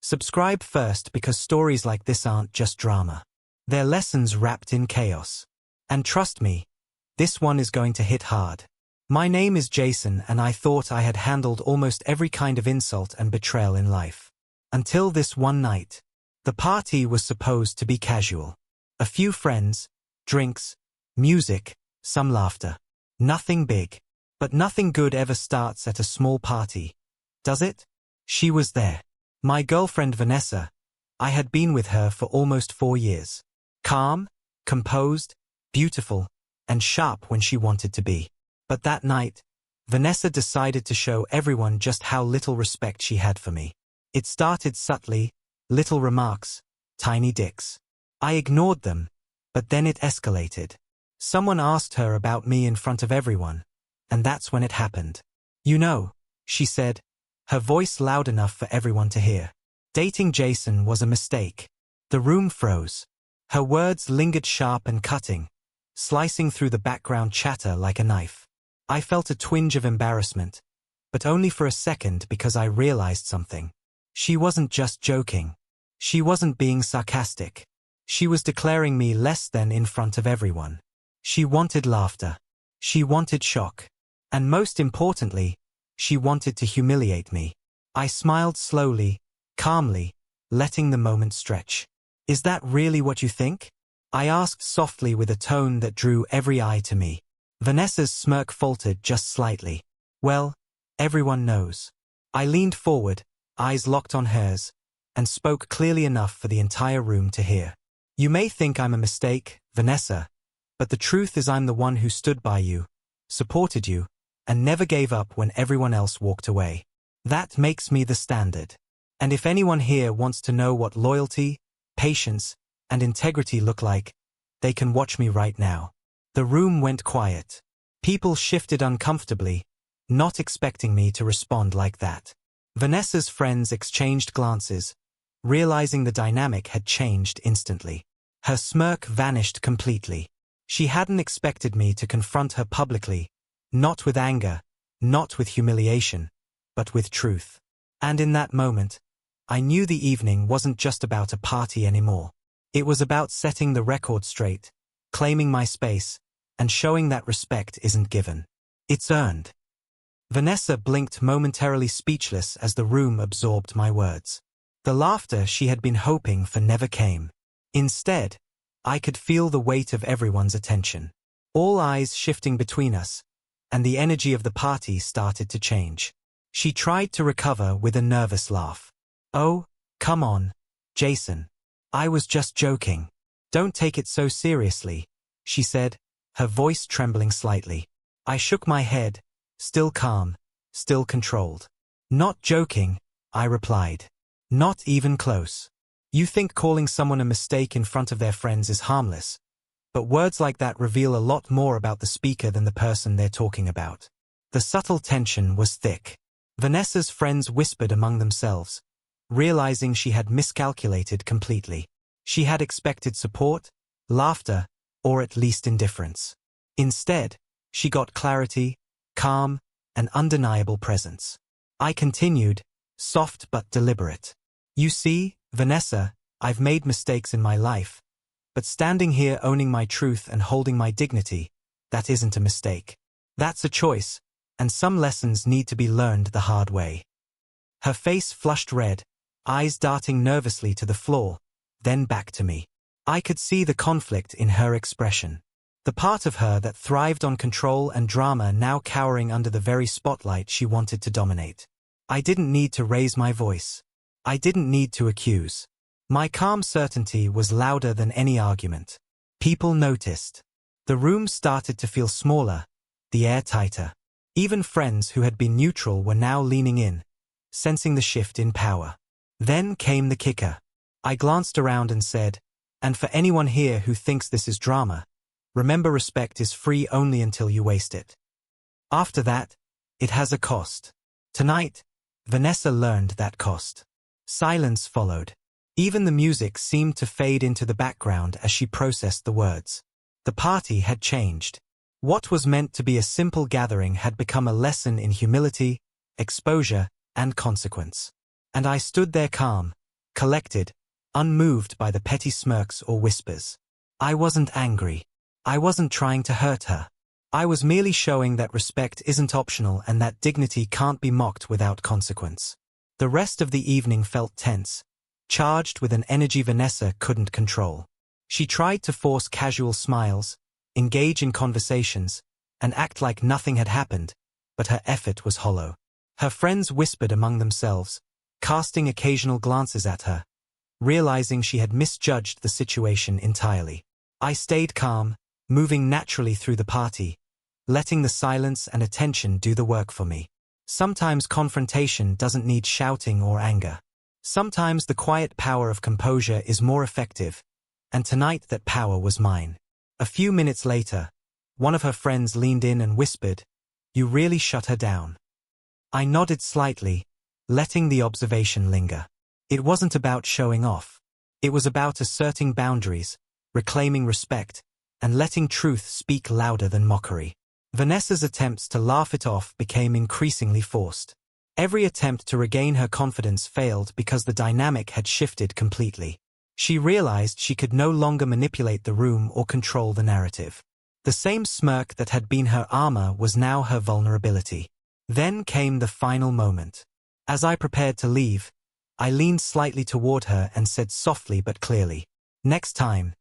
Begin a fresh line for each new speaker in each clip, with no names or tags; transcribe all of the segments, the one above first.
Subscribe first because stories like this aren't just drama. They're lessons wrapped in chaos. And trust me, this one is going to hit hard. My name is Jason and I thought I had handled almost every kind of insult and betrayal in life. Until this one night. The party was supposed to be casual. A few friends, drinks, music, some laughter. Nothing big. But nothing good ever starts at a small party, does it? She was there. My girlfriend Vanessa. I had been with her for almost 4 years. Calm, composed, beautiful, and sharp when she wanted to be. But that night, Vanessa decided to show everyone just how little respect she had for me. It started subtly, little remarks, tiny dicks. I ignored them, but then it escalated. Someone asked her about me in front of everyone, and that's when it happened. You know, she said, her voice loud enough for everyone to hear. Dating Jason was a mistake. The room froze. Her words lingered sharp and cutting, slicing through the background chatter like a knife. I felt a twinge of embarrassment, but only for a second because I realized something. She wasn't just joking. She wasn't being sarcastic. She was declaring me less than in front of everyone. She wanted laughter. She wanted shock. And most importantly, she wanted to humiliate me. I smiled slowly, calmly, letting the moment stretch. Is that really what you think? I asked softly with a tone that drew every eye to me. Vanessa's smirk faltered just slightly. Well, everyone knows. I leaned forward, eyes locked on hers, and spoke clearly enough for the entire room to hear. You may think I'm a mistake, Vanessa, but the truth is I'm the one who stood by you, supported you, and never gave up when everyone else walked away. That makes me the standard. And if anyone here wants to know what loyalty, patience, and integrity look like, they can watch me right now. The room went quiet. People shifted uncomfortably, not expecting me to respond like that. Vanessa's friends exchanged glances, realizing the dynamic had changed instantly. Her smirk vanished completely. She hadn't expected me to confront her publicly, not with anger, not with humiliation, but with truth. And in that moment, I knew the evening wasn't just about a party anymore. It was about setting the record straight, claiming my space, and showing that respect isn't given. It's earned. Vanessa blinked momentarily speechless as the room absorbed my words. The laughter she had been hoping for never came. Instead, I could feel the weight of everyone's attention. All eyes shifting between us, and the energy of the party started to change. She tried to recover with a nervous laugh. Oh, come on, Jason. I was just joking. Don't take it so seriously, she said, her voice trembling slightly. I shook my head, still calm, still controlled. Not joking, I replied. Not even close. You think calling someone a mistake in front of their friends is harmless, but words like that reveal a lot more about the speaker than the person they're talking about. The subtle tension was thick. Vanessa's friends whispered among themselves, realizing she had miscalculated completely. She had expected support, laughter, or at least indifference. Instead, she got clarity, calm, and undeniable presence. I continued, soft but deliberate. You see, Vanessa, I've made mistakes in my life, but standing here owning my truth and holding my dignity, that isn't a mistake. That's a choice, and some lessons need to be learned the hard way. Her face flushed red, eyes darting nervously to the floor, then back to me. I could see the conflict in her expression. The part of her that thrived on control and drama now cowering under the very spotlight she wanted to dominate. I didn't need to raise my voice. I didn't need to accuse. My calm certainty was louder than any argument. People noticed. The room started to feel smaller, the air tighter. Even friends who had been neutral were now leaning in, sensing the shift in power. Then came the kicker. I glanced around and said, and for anyone here who thinks this is drama, remember respect is free only until you waste it. After that, it has a cost. Tonight, Vanessa learned that cost. Silence followed. Even the music seemed to fade into the background as she processed the words. The party had changed. What was meant to be a simple gathering had become a lesson in humility, exposure, and consequence. And I stood there calm, collected, unmoved by the petty smirks or whispers. I wasn't angry. I wasn't trying to hurt her. I was merely showing that respect isn't optional and that dignity can't be mocked without consequence. The rest of the evening felt tense, charged with an energy Vanessa couldn't control. She tried to force casual smiles, engage in conversations, and act like nothing had happened, but her effort was hollow. Her friends whispered among themselves, casting occasional glances at her, realizing she had misjudged the situation entirely. I stayed calm, moving naturally through the party, letting the silence and attention do the work for me. Sometimes confrontation doesn't need shouting or anger. Sometimes the quiet power of composure is more effective, and tonight that power was mine. A few minutes later, one of her friends leaned in and whispered, "You really shut her down." I nodded slightly, letting the observation linger. It wasn't about showing off. It was about asserting boundaries, reclaiming respect, and letting truth speak louder than mockery. Vanessa's attempts to laugh it off became increasingly forced. Every attempt to regain her confidence failed because the dynamic had shifted completely. She realized she could no longer manipulate the room or control the narrative. The same smirk that had been her armor was now her vulnerability. Then came the final moment. As I prepared to leave, I leaned slightly toward her and said softly but clearly, "Next time,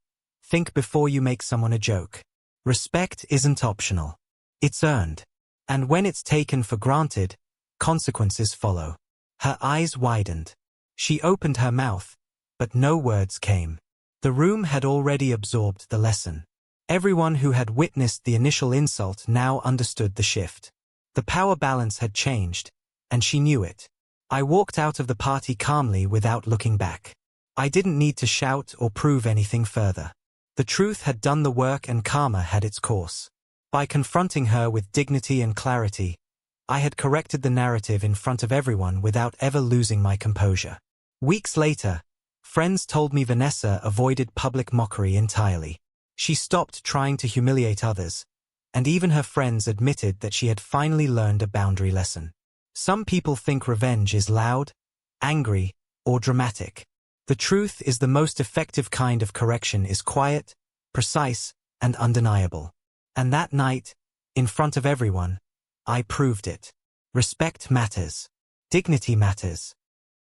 think before you make someone a joke. Respect isn't optional. It's earned. And when it's taken for granted, consequences follow." Her eyes widened. She opened her mouth, but no words came. The room had already absorbed the lesson. Everyone who had witnessed the initial insult now understood the shift. The power balance had changed, and she knew it. I walked out of the party calmly without looking back. I didn't need to shout or prove anything further. The truth had done the work and karma had its course. By confronting her with dignity and clarity, I had corrected the narrative in front of everyone without ever losing my composure. Weeks later, friends told me Vanessa avoided public mockery entirely. She stopped trying to humiliate others, and even her friends admitted that she had finally learned a boundary lesson. Some people think revenge is loud, angry, or dramatic. The truth is the most effective kind of correction is quiet, precise, and undeniable. And that night, in front of everyone, I proved it. Respect matters. Dignity matters.